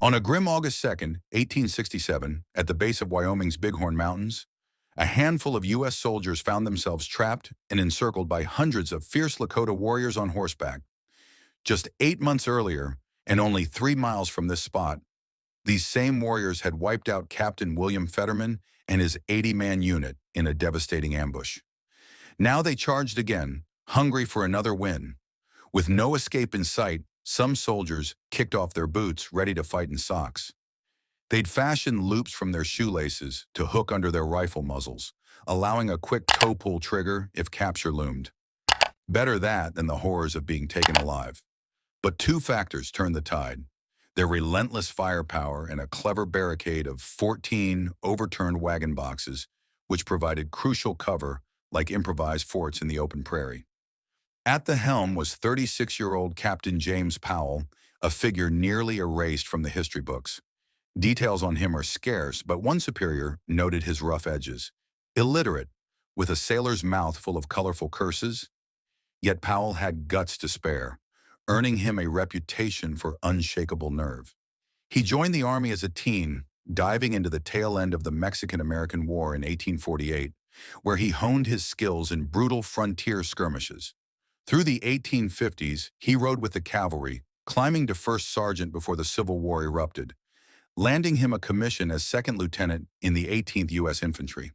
On a grim August 2nd, 1867, at the base of Wyoming's Bighorn Mountains, a handful of U.S. soldiers found themselves trapped and encircled by hundreds of fierce Lakota warriors on horseback. Just 8 months earlier, and only 3 miles from this spot, these same warriors had wiped out Captain William Fetterman and his 80-man unit in a devastating ambush. Now they charged again, hungry for another win. With no escape in sight, some soldiers kicked off their boots, ready to fight in socks. They'd fashioned loops from their shoelaces to hook under their rifle muzzles, allowing a quick toe-pull trigger if capture loomed. Better that than the horrors of being taken alive. But two factors turned the tide: their relentless firepower and a clever barricade of 14 overturned wagon boxes, which provided crucial cover like improvised forts in the open prairie. At the helm was 36-year-old Captain James Powell, a figure nearly erased from the history books. Details on him are scarce, but one superior noted his rough edges. Illiterate, with a sailor's mouth full of colorful curses. Yet Powell had guts to spare, earning him a reputation for unshakable nerve. He joined the Army as a teen, diving into the tail end of the Mexican-American War in 1848, where he honed his skills in brutal frontier skirmishes. Through the 1850s, he rode with the cavalry, climbing to first sergeant before the Civil War erupted, landing him a commission as second lieutenant in the 18th U.S. Infantry.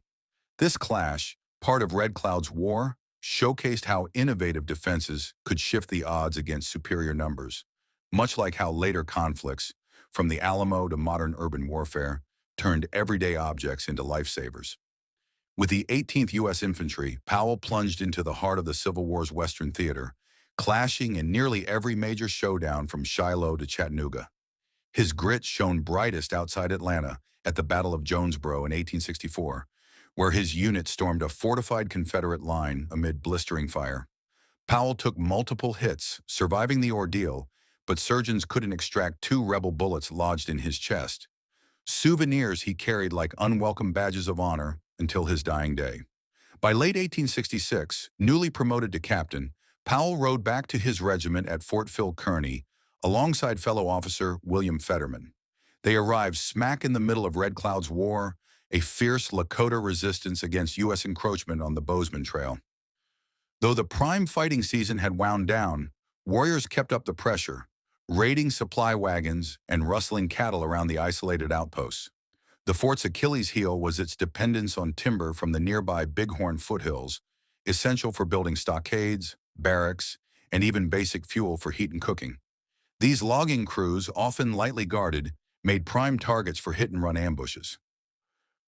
This clash, part of Red Cloud's war, showcased how innovative defenses could shift the odds against superior numbers, much like how later conflicts, from the Alamo to modern urban warfare, turned everyday objects into lifesavers. With the 18th U.S. Infantry, Powell plunged into the heart of the Civil War's Western theater, clashing in nearly every major showdown from Shiloh to Chattanooga. His grit shone brightest outside Atlanta at the Battle of Jonesboro in 1864, where his unit stormed a fortified Confederate line amid blistering fire. Powell took multiple hits, surviving the ordeal, but surgeons couldn't extract 2 rebel bullets lodged in his chest. Souvenirs he carried like unwelcome badges of honor until his dying day. By late 1866, newly promoted to captain, Powell rode back to his regiment at Fort Phil Kearny, alongside fellow officer William Fetterman. They arrived smack in the middle of Red Cloud's war, a fierce Lakota resistance against U.S. encroachment on the Bozemantrail. Though the prime fighting season had wound down, warriors kept up the pressure, raiding supply wagons and rustling cattle around the isolated outposts. The fort's Achilles heel was its dependence on timber from the nearby Bighorn foothills, essential for building stockades, barracks, and even basic fuel for heat and cooking. These logging crews, often lightly guarded, made prime targets for hit-and-run ambushes.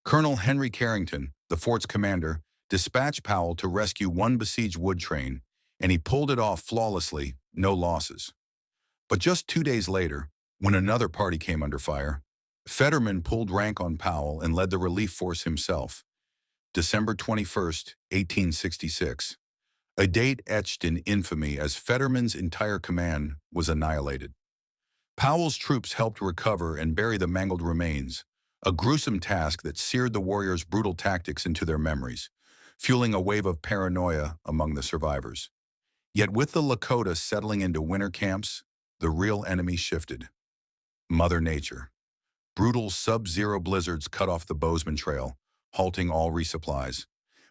Colonel Henry Carrington, the fort's commander, dispatched Powell to rescue one besieged wood train, and he pulled it off flawlessly, no losses. But just 2 days later, when another party came under fire, Fetterman pulled rank on Powell and led the relief force himself. December 21st, 1866, a date etched in infamy as Fetterman's entire command was annihilated. Powell's troops helped recover and bury the mangled remains, a gruesome task that seared the warriors' brutal tactics into their memories, fueling a wave of paranoia among the survivors. Yet with the Lakota settling into winter camps, the real enemy shifted: Mother Nature. Brutal sub-zero blizzards cut off the Bozemantrail, halting all resupplies.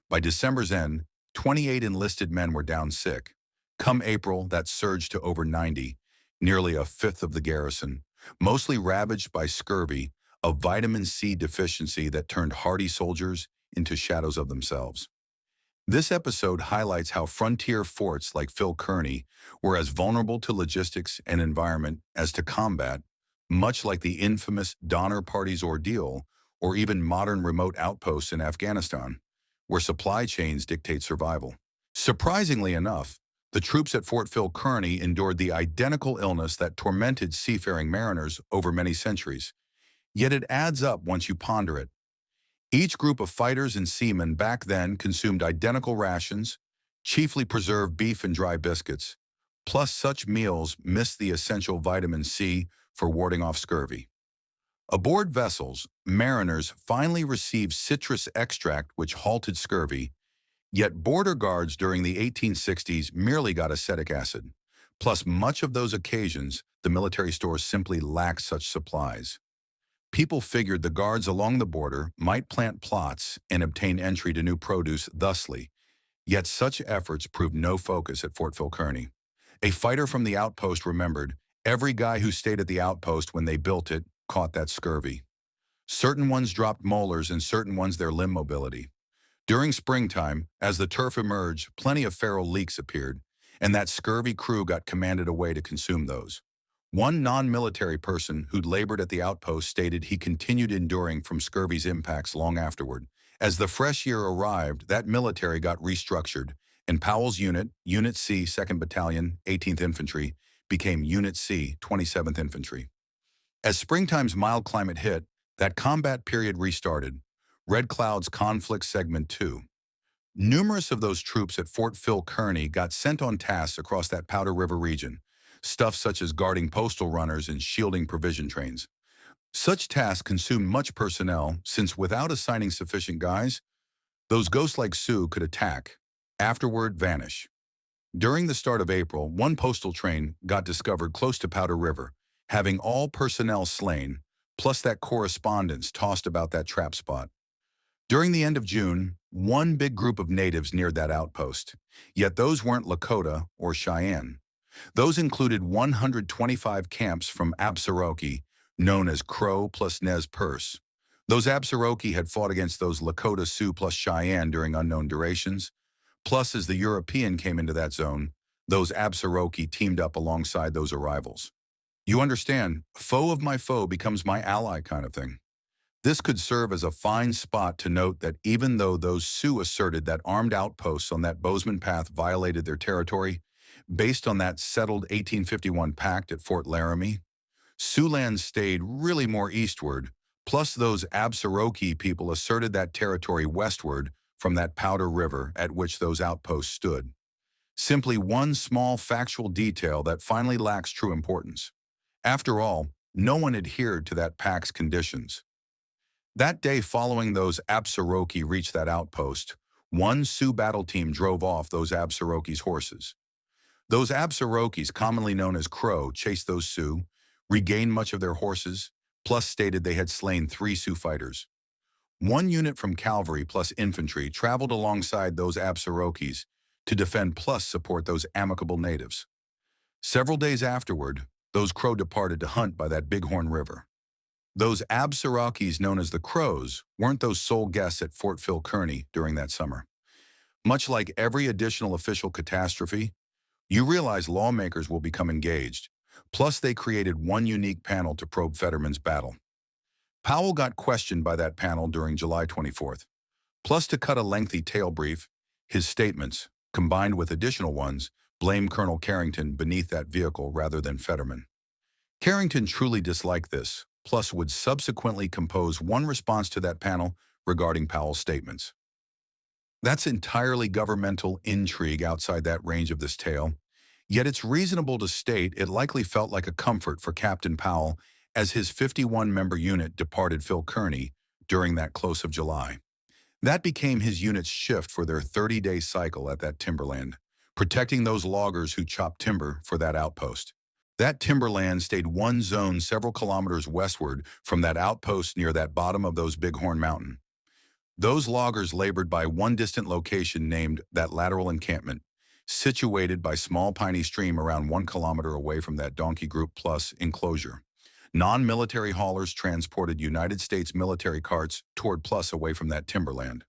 By December's end, 28 enlisted men were down sick. Come April, that surged to over 90, nearly a fifth of the garrison, mostly ravaged by scurvy, a vitamin C deficiency that turned hardy soldiers into shadows of themselves. This episode highlights how frontier forts like Phil Kearny were as vulnerable to logistics and environment as to combat, much like the infamous Donner Party's ordeal or even modern remote outposts in Afghanistan, where supply chains dictate survival. Surprisingly enough, the troops at Fort Phil Kearny endured the identical illness that tormented seafaring mariners over many centuries. Yet it adds up once you ponder it. Each group of fighters and seamen back then consumed identical rations, chiefly preserved beef and dry biscuits, plus such meals missed the essential vitamin C for warding off scurvy. Aboard vessels, mariners finally received citrus extract which halted scurvy, yet border guards during the 1860s merely got acetic acid, Plus, much of those occasions, the military stores simply lacked such supplies. People figured the guards along the border might plant plots and obtain entry to new produce thusly, yet such efforts proved no focus at Fort Kearny. A fighter from the outpost remembered, every guy who stayed at the outpost when they built it caught that scurvy. Certain ones dropped molars and certain ones their limb mobility. During springtime, as the turf emerged, plenty of feral leaks appeared, and that scurvy crew got commanded away to consume those. One non-military person who'd labored at the outpost stated he continued enduring from scurvy's impacts long afterward. As the fresh year arrived, that military got restructured, and Powell's unit, Unit C, 2nd Battalion, 18th Infantry, became Unit C, 27th Infantry. As springtime's mild climate hit, that combat period restarted. Red Cloud's Conflict Segment 2. Numerous of those troops at Fort Kearny got sent on tasks across that Powder River region, stuff such as guarding postal runners and shielding provision trains. Such tasks consumed much personnel since without assigning sufficient guys, those ghost-like Sioux could attack, afterward vanish. During the start of April, one postal train got discovered close to Powder River, having all personnel slain, plus that correspondence tossed about that trap spot. During the end of June, one big group of natives neared that outpost, yet those weren't Lakota or Cheyenne. Those included 125 camps from Absaroki, known as Crow plus Nez Perce. Those Absaroki had fought against those Lakota Sioux plus Cheyenne during unknown durations. Plus, as the European came into that zone, those Absaroki teamed up alongside those arrivals. You understand, foe of my foe becomes my ally kind of thing. This could serve as a fine spot to note that even though those Sioux asserted that armed outposts on that Bozeman path violated their territory, based on that settled 1851 pact at Fort Laramie, Siouxland stayed really more eastward, plus those Absaroki people asserted that territory westward from that Powder River at which those outposts stood. Simply one small factual detail that finally lacks true importance. After all, no one adhered to that pact's conditions. That day following those Absaroki reached that outpost, one Sioux battle team drove off those Absaroki's horses. Those Absarokis, commonly known as Crow, chased those Sioux, regained much of their horses, plus stated they had slain 3 Sioux fighters. One unit from cavalry plus infantry traveled alongside those Absarokis to defend plus support those amicable natives. Several days afterward, those Crow departed to hunt by that Bighorn River. Those Absarokis known as the Crows weren't those sole guests at Fort Kearny during that summer. Much like every additional official catastrophe, you realize lawmakers will become engaged. Plus, they created one unique panel to probe Fetterman's battle. Powell got questioned by that panel during July 24th. Plus, to cut a lengthy tale brief, his statements, combined with additional ones, blamed Colonel Carrington beneath that vehicle rather than Fetterman. Carrington truly disliked this, plus would subsequently compose one response to that panel regarding Powell's statements. That's entirely governmental intrigue outside that range of this tale, yet it's reasonable to state it likely felt like a comfort for Captain Powell as his 51-member unit departed Kearny during that close of July. That became his unit's shift for their 30-day cycle at that timberland, protecting those loggers who chopped timber for that outpost. That timberland stayed one zone several kilometers westward from that outpost near that bottom of those Bighorn Mountain. Those loggers labored by one distant location named that lateral encampment, situated by small piney stream around 1 kilometer away from that Donkey Group Plus enclosure. Non-military haulers transported United States military carts toward Plus away from that timberland.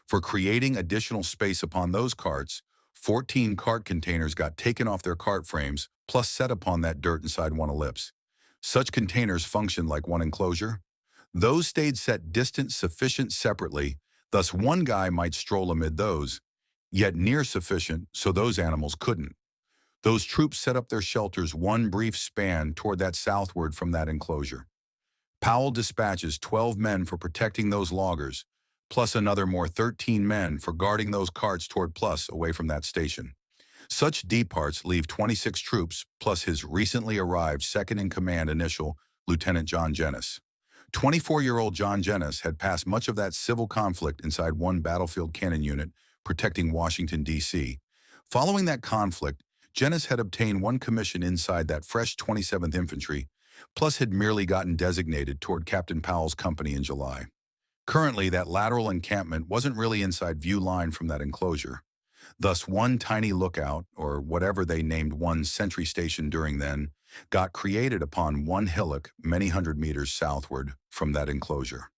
For creating additional space upon those carts, 14 cart containers got taken off their cart frames, plus set upon that dirt inside one ellipse. Such containers functioned like one enclosure. Those stayed set distant sufficient separately, thus one guy might stroll amid those, yet near sufficient so those animals couldn't. Those troops set up their shelters one brief span toward that southward from that enclosure. Powell dispatches 12 men for protecting those loggers, plus another more 13 men for guarding those carts toward Plus away from that station. Such departs leave 26 troops, plus his recently arrived second-in-command initial, Lieutenant John Jennis. 24-year-old John Jennis had passed much of that civil conflict inside one battlefield cannon unit protecting Washington, D.C. Following that conflict, Jenness had obtained one commission inside that fresh 27th Infantry, plus had merely gotten designated toward Captain Powell's company in July. Currently, that lateral encampment wasn't really inside view line from that enclosure. Thus, one tiny lookout, or whatever they named one sentry station during then, got created upon one hillock many hundred meters southward from that enclosure.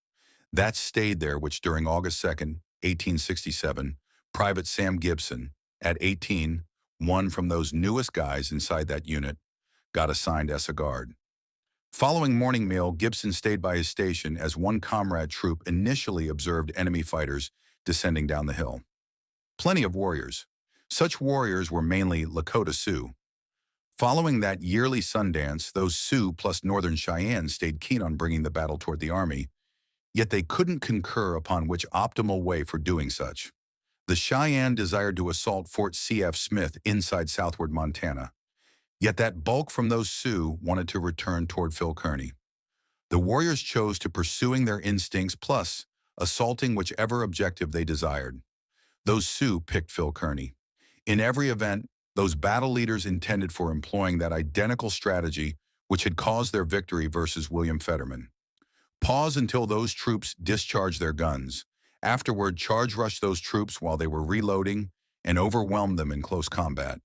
That stayed there, which during August 2nd, 1867, Private Sam Gibson, at 18, one from those newest guys inside that unit, got assigned as a guard. Following morning meal, Gibson stayed by his station as one comrade troop initially observed enemy fighters descending down the hill. Plenty of warriors. Such warriors were mainly Lakota Sioux. Following that yearly Sundance, those Sioux plus Northern Cheyenne stayed keen on bringing the battle toward the Army, yet they couldn't concur upon which optimal way for doing such. The Cheyenne desired to assault Fort C.F. Smith inside southward Montana, yet that bulk from those Sioux wanted to return toward Phil Kearny. The warriors chose to pursuing their instincts plus assaulting whichever objective they desired. Those Sioux picked Phil Kearny. In every event, those battle leaders intended for employing that identical strategy which had caused their victory versus William Fetterman. Pause until those troops discharged their guns. Afterward, charge rush those troops while they were reloading and overwhelm them in close combat.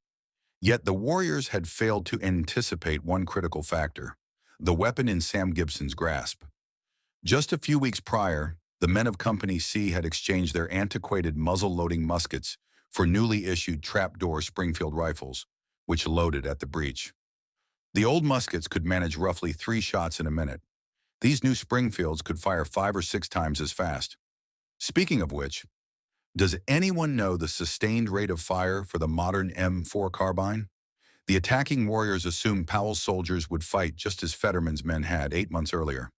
Yet the warriors had failed to anticipate one critical factor, the weapon in Sam Gibson's grasp. Just a few weeks prior, the men of Company C had exchanged their antiquated muzzle-loading muskets for newly issued trapdoor Springfield rifles, which loaded at the breech. The old muskets could manage roughly 3 shots in a minute. These new Springfields could fire 5 or 6 times as fast. Speaking of which, does anyone know the sustained rate of fire for the modern M4 carbine? The attacking warriors assumed Powell's soldiers would fight just as Fetterman's men had 8 months earlier.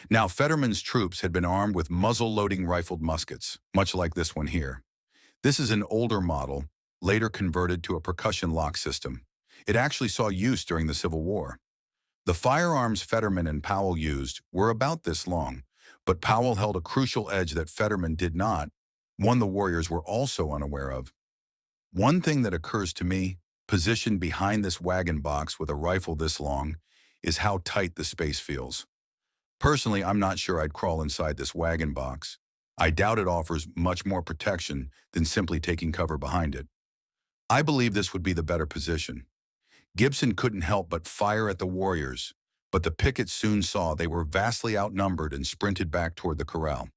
Now, Fetterman's troops had been armed with muzzle-loading rifled muskets, much like this one here. This is an older model, later converted to a percussion lock system. It actually saw use during the Civil War. The firearms Fetterman and Powell used were about this long, but Powell held a crucial edge that Fetterman did not, one the warriors were also unaware of. One thing that occurs to me, positioned behind this wagon box with a rifle this long, is how tight the space feels. Personally, I'm not sure I'd crawl inside this wagon box. I doubt it offers much more protection than simply taking cover behind it. I believe this would be the better position. Gibson couldn't help but fire at the warriors, but the pickets soon saw they were vastly outnumbered and sprinted back toward the corral.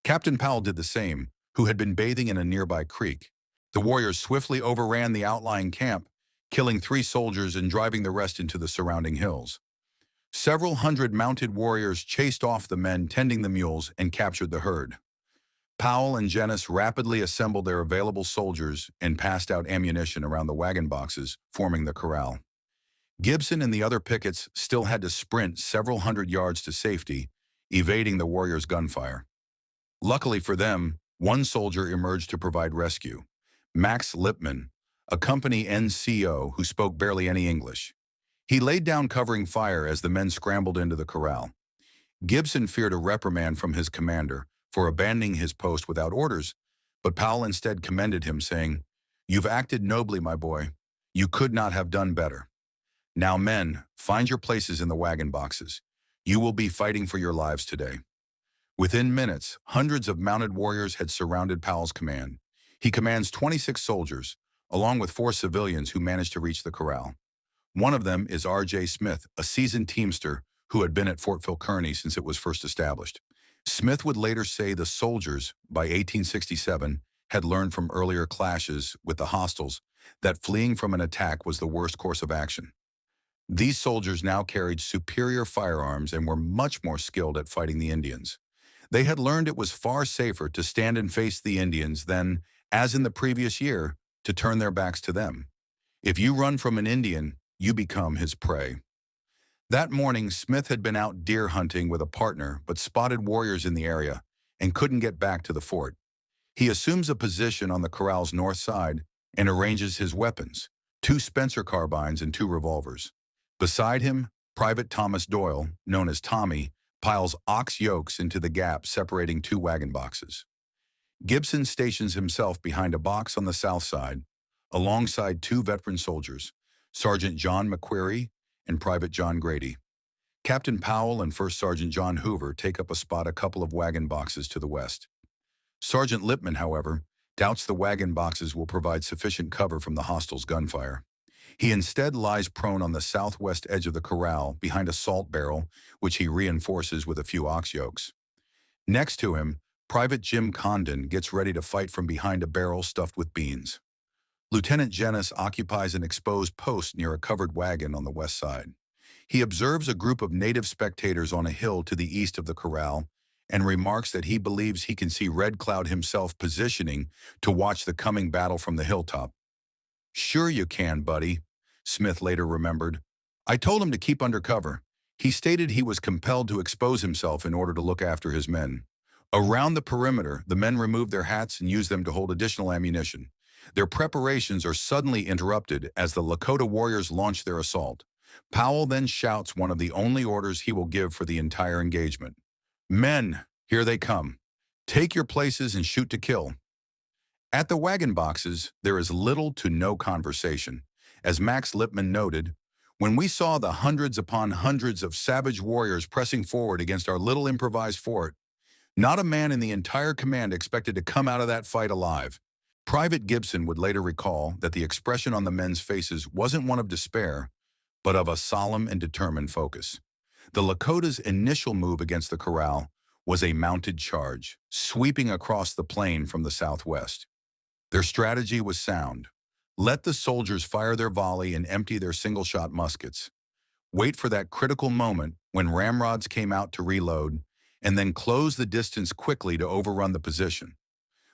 Captain Powell did the same, who had been bathing in a nearby creek. The warriors swiftly overran the outlying camp, killing 3 soldiers and driving the rest into the surrounding hills. Several hundred mounted warriors chased off the men tending the mules and captured the herd. Powell and Jenness rapidly assembled their available soldiers and passed out ammunition around the wagon boxes, forming the corral. Gibson and the other pickets still had to sprint several hundred yards to safety, evading the warriors' gunfire. Luckily for them, one soldier emerged to provide rescue, Max Lipman, a company NCO who spoke barely any English. He laid down covering fire as the men scrambled into the corral. Gibson feared a reprimand from his commander for abandoning his post without orders, but Powell instead commended him, saying, "You've acted nobly, my boy. You could not have done better. Now, men, find your places in the wagon boxes. You will be fighting for your lives today." Within minutes, hundreds of mounted warriors had surrounded Powell's command. He commands 26 soldiers, along with 4 civilians who managed to reach the corral. One of them is R.J. Smith, a seasoned teamster who had been at Fort Phil Kearny since it was first established. Smith would later say the soldiers, by 1867, had learned from earlier clashes with the hostiles that fleeing from an attack was the worst course of action. These soldiers now carried superior firearms and were much more skilled at fighting the Indians. They had learned it was far safer to stand and face the Indians than, as in the previous year, to turn their backs to them. If you run from an Indian, you become his prey. That morning, Smith had been out deer hunting with a partner but spotted warriors in the area and couldn't get back to the fort. He assumes a position on the corral's north side and arranges his weapons, 2 Spencer carbines and 2 revolvers. Beside him, Private Thomas Doyle, known as Tommy, piles ox yokes into the gap separating 2 wagon boxes. Gibson stations himself behind a box on the south side, alongside two veteran soldiers, Sergeant John McQuarrie and Private John Grady. Captain Powell and First Sergeant John Hoover take up a spot a couple of wagon boxes to the west. Sergeant Lippman, however, doubts the wagon boxes will provide sufficient cover from the hostiles' gunfire. He instead lies prone on the southwest edge of the corral behind a salt barrel, which he reinforces with a few ox yokes. Next to him, Private Jim Condon gets ready to fight from behind a barrel stuffed with beans. Lieutenant Jennis occupies an exposed post near a covered wagon on the west side. He observes a group of native spectators on a hill to the east of the corral and remarks that he believes he can see Red Cloud himself positioning to watch the coming battle from the hilltop. "Sure you can, buddy," Smith later remembered. "I told him to keep under cover. He stated he was compelled to expose himself in order to look after his men." Around the perimeter, the men remove their hats and use them to hold additional ammunition. Their preparations are suddenly interrupted as the Lakota warriors launch their assault. Powell then shouts one of the only orders he will give for the entire engagement. "Men, here they come. Take your places and shoot to kill." At the wagon boxes, there is little to no conversation. As Max Lippman noted, "When we saw the hundreds upon hundreds of savage warriors pressing forward against our little improvised fort, not a man in the entire command expected to come out of that fight alive." Private Gibson would later recall that the expression on the men's faces wasn't one of despair, but of a solemn and determined focus. The Lakota's initial move against the corral was a mounted charge, sweeping across the plain from the southwest. Their strategy was sound. Let the soldiers fire their volley and empty their single-shot muskets. Wait for that critical moment when ramrods came out to reload, and then close the distance quickly to overrun the position.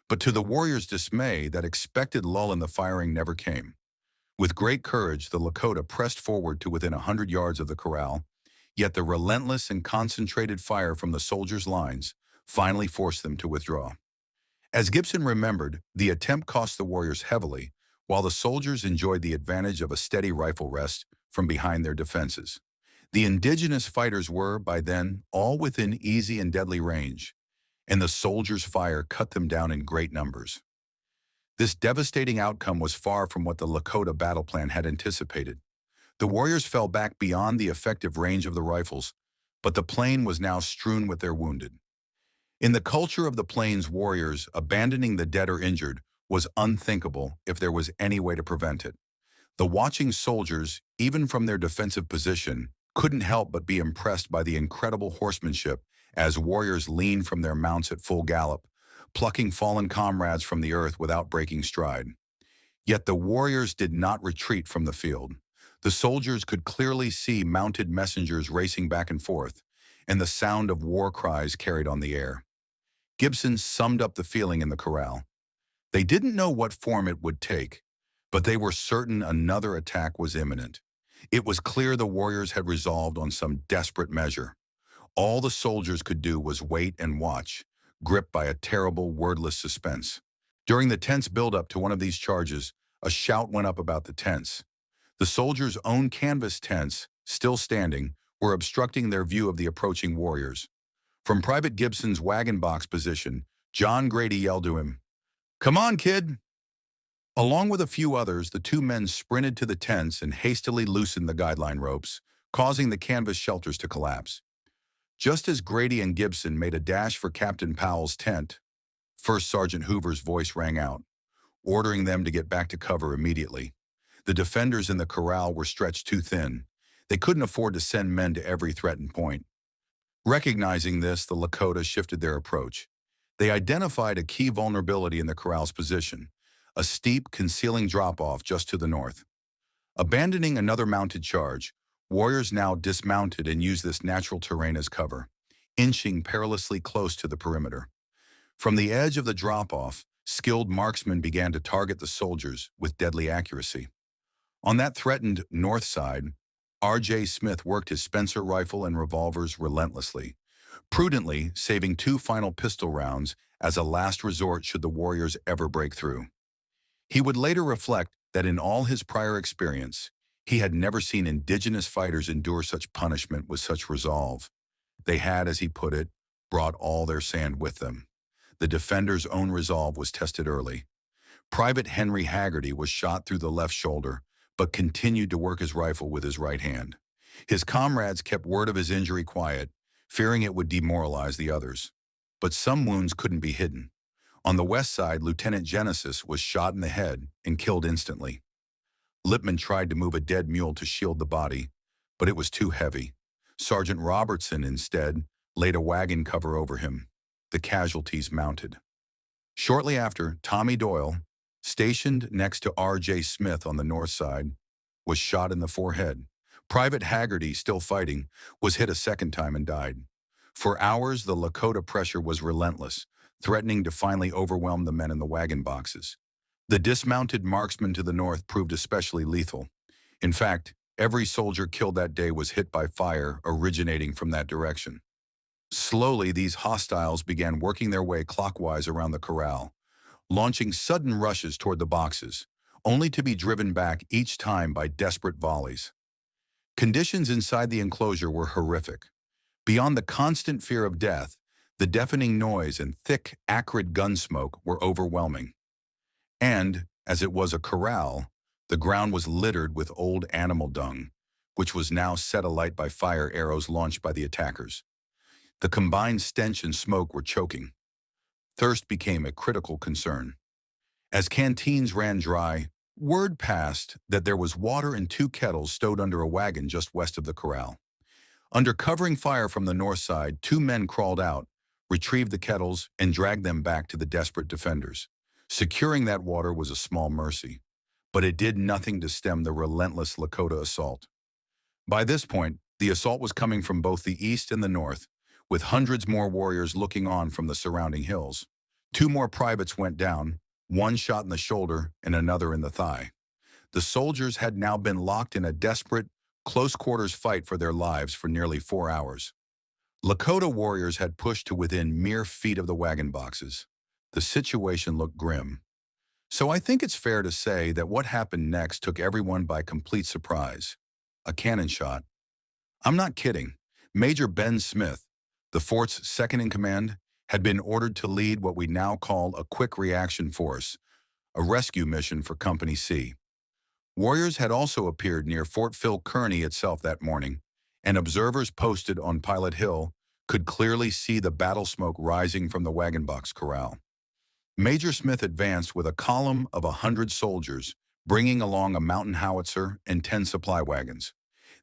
But to the warriors' dismay, that expected lull in the firing never came. With great courage, the Lakota pressed forward to within 100 yards of the corral, yet the relentless and concentrated fire from the soldiers' lines finally forced them to withdraw. As Gibson remembered, the attempt cost the warriors heavily, while the soldiers enjoyed the advantage of a steady rifle rest from behind their defenses. The indigenous fighters were, by then, all within easy and deadly range, and the soldiers' fire cut them down in great numbers. This devastating outcome was far from what the Lakota battle plan had anticipated. The warriors fell back beyond the effective range of the rifles, but the plain was now strewn with their wounded. In the culture of the Plains warriors, abandoning the dead or injured was unthinkable if there was any way to prevent it. The watching soldiers, even from their defensive position, couldn't help but be impressed by the incredible horsemanship as warriors leaned from their mounts at full gallop, plucking fallen comrades from the earth without breaking stride. Yet the warriors did not retreat from the field. The soldiers could clearly see mounted messengers racing back and forth, and the sound of war cries carried on the air. Gibson summed up the feeling in the corral. They didn't know what form it would take, but they were certain another attack was imminent. It was clear the warriors had resolved on some desperate measure. All the soldiers could do was wait and watch, gripped by a terrible, wordless suspense. During the tense buildup to one of these charges, a shout went up about the tents. The soldiers' own canvas tents, still standing, were obstructing their view of the approaching warriors. From Private Gibson's wagon box position, John Grady yelled to him, "Come on, kid!" Along with a few others, the two men sprinted to the tents and hastily loosened the guideline ropes, causing the canvas shelters to collapse. Just as Grady and Gibson made a dash for Captain Powell's tent, First Sergeant Hoover's voice rang out, ordering them to get back to cover immediately. The defenders in the corral were stretched too thin. They couldn't afford to send men to every threatened point. Recognizing this, the Lakota shifted their approach. They identified a key vulnerability in the corral's position, a steep, concealing drop-off just to the north. Abandoning another mounted charge, warriors now dismounted and used this natural terrain as cover, inching perilously close to the perimeter. From the edge of the drop-off, skilled marksmen began to target the soldiers with deadly accuracy. On that threatened north side, R.J. Smith worked his Spencer rifle and revolvers relentlessly, prudently saving 2 final pistol rounds as a last resort should the warriors ever break through. He would later reflect that in all his prior experience, he had never seen indigenous fighters endure such punishment with such resolve. They had, as he put it, brought all their sand with them. The defenders' own resolve was tested early. Private Henry Haggerty was shot through the left shoulder, but continued to work his rifle with his right hand. His comrades kept word of his injury quiet, fearing it would demoralize the others. But some wounds couldn't be hidden. On the west side, Lieutenant Genesis was shot in the head and killed instantly. Lippman tried to move a dead mule to shield the body, but it was too heavy. Sergeant Robertson, instead, laid a wagon cover over him. The casualties mounted. Shortly after, Tommy Doyle, stationed next to R.J. Smith on the north side, was shot in the forehead. Private Haggerty, still fighting, was hit a second time and died. For hours, the Lakota pressure was relentless, threatening to finally overwhelm the men in the wagon boxes. The dismounted marksman to the north proved especially lethal. In fact, every soldier killed that day was hit by fire originating from that direction. Slowly, these hostiles began working their way clockwise around the corral, launching sudden rushes toward the boxes, only to be driven back each time by desperate volleys. Conditions inside the enclosure were horrific. Beyond the constant fear of death, the deafening noise and thick, acrid gun smoke were overwhelming. And, as it was a corral, the ground was littered with old animal dung, which was now set alight by fire arrows launched by the attackers. The combined stench and smoke were choking. Thirst became a critical concern. As canteens ran dry, word passed that there was water in 2 kettles stowed under a wagon just west of the corral. Under covering fire from the north side, 2 men crawled out, retrieved the kettles, and dragged them back to the desperate defenders. Securing that water was a small mercy, but it did nothing to stem the relentless Lakota assault. By this point, the assault was coming from both the east and the north, with hundreds more warriors looking on from the surrounding hills. 2 more privates went down, one shot in the shoulder and another in the thigh. The soldiers had now been locked in a desperate, close-quarters fight for their lives for nearly 4 hours. Lakota warriors had pushed to within mere feet of the wagon boxes. The situation looked grim. So I think it's fair to say that what happened next took everyone by complete surprise. A cannon shot. I'm not kidding. Major Ben Smith, the fort's second-in-command, had been ordered to lead what we now call a quick reaction force, a rescue mission for Company C. Warriors had also appeared near Fort Phil Kearny itself that morning, and observers posted on Pilot Hill could clearly see the battle smoke rising from the wagon box corral. Major Smith advanced with a column of 100 soldiers, bringing along a mountain howitzer and 10 supply wagons.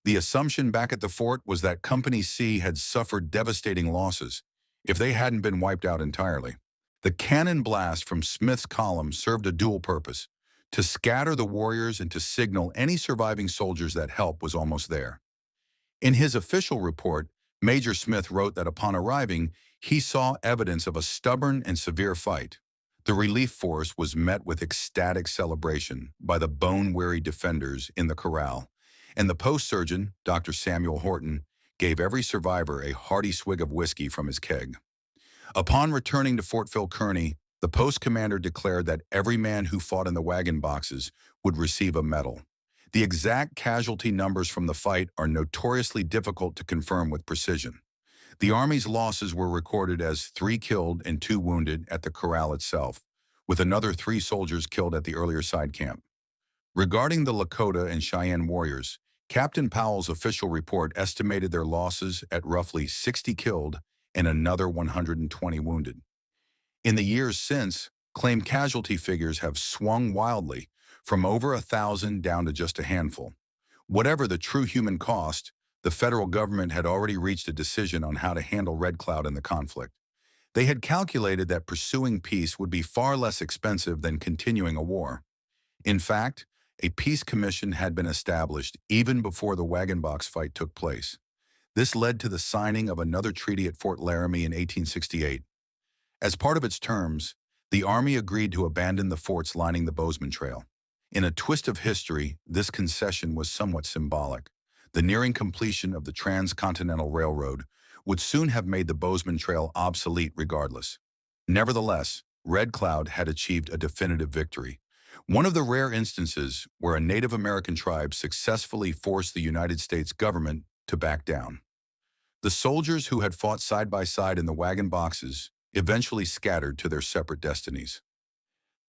The assumption back at the fort was that Company C had suffered devastating losses, if they hadn't been wiped out entirely. The cannon blast from Smith's column served a dual purpose: to scatter the warriors and to signal any surviving soldiers that help was almost there. In his official report, Major Smith wrote that upon arriving, he saw evidence of a stubborn and severe fight. The relief force was met with ecstatic celebration by the bone-weary defenders in the corral, and the post surgeon, Dr. Samuel Horton, gave every survivor a hearty swig of whiskey from his keg. Upon returning to Fort Phil Kearny, the post commander declared that every man who fought in the wagon boxes would receive a medal. The exact casualty numbers from the fight are notoriously difficult to confirm with precision. The Army's losses were recorded as 3 killed and 2 wounded at the corral itself, with another 3 soldiers killed at the earlier side camp. Regarding the Lakota and Cheyenne warriors, Captain Powell's official report estimated their losses at roughly 60 killed and another 120 wounded. In the years since, claimed casualty figures have swung wildly, from over 1,000 down to just a handful. Whatever the true human cost, the federal government had already reached a decision on how to handle Red Cloud in the conflict. They had calculated that pursuing peace would be far less expensive than continuing a war. In fact, a peace commission had been established even before the wagon box fight took place. This led to the signing of another treaty at Fort Laramie in 1868. As part of its terms, the Army agreed to abandon the forts lining the Bozemantrail. In a twist of history, this concession was somewhat symbolic. The nearing completion of the Transcontinental Railroad would soon have made the Bozemantrail obsolete regardless. Nevertheless, Red Cloud had achieved a definitive victory, one of the rare instances where a Native American tribe successfully forced the United States government to back down. The soldiers who had fought side by side in the wagon boxes eventually scattered to their separate destinies.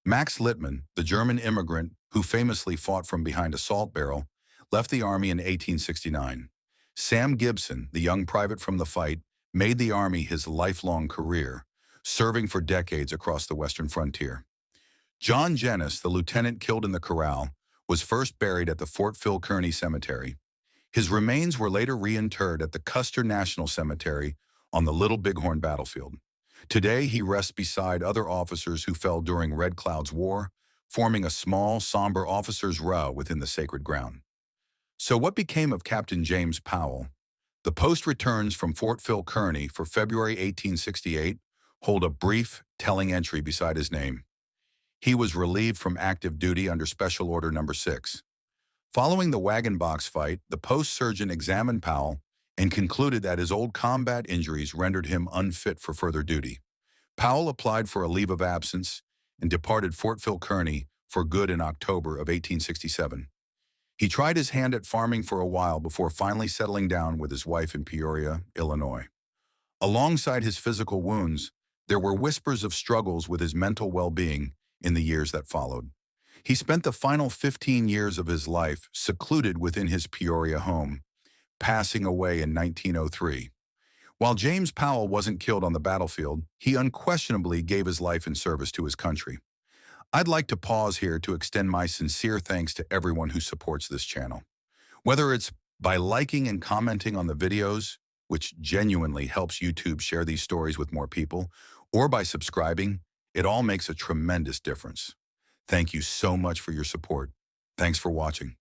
Max Littmann, the German immigrant who famously fought from behind a salt barrel, left the Army in 1869. Sam Gibson, the young private from the fight, made the Army his lifelong career, serving for decades across the western frontier. John Jennis, the lieutenant killed in the corral, was first buried at the Fort Phil Kearny Cemetery. His remains were later reinterred at the Custer National Cemetery on the Little Bighorn battlefield. Today, he rests beside other officers who fell during Red Cloud's War, forming a small, somber officers' row within the sacred ground. So what became of Captain James Powell? The Post returns from Fort Phil Kearny for February 1868 hold a brief, telling entry beside his name. He was relieved from active duty under Special Order No. 6. Following the wagon box fight, the Post surgeon examined Powell and concluded that his old combat injuries rendered him unfit for further duty. Powell applied for a leave of absence and departed Fort Phil Kearny for good in October of 1867. He tried his hand at farming for a while before finally settling down with his wife in Peoria, Illinois. Alongside his physical wounds, there were whispers of struggles with his mental well-being in the years that followed. He spent the final 15 years of his life secluded within his Peoria home, passing away in 1903. While James Powell wasn't killed on the battlefield, he unquestionably gave his life in service to his country. I'd like to pause here to extend my sincere thanks to everyone who supports this channel. Whether it's by liking and commenting on the videos, which genuinely helps YouTube share these stories with more people, or by subscribing, it all makes a tremendous difference. Thank you so much for your support. Thanks for watching.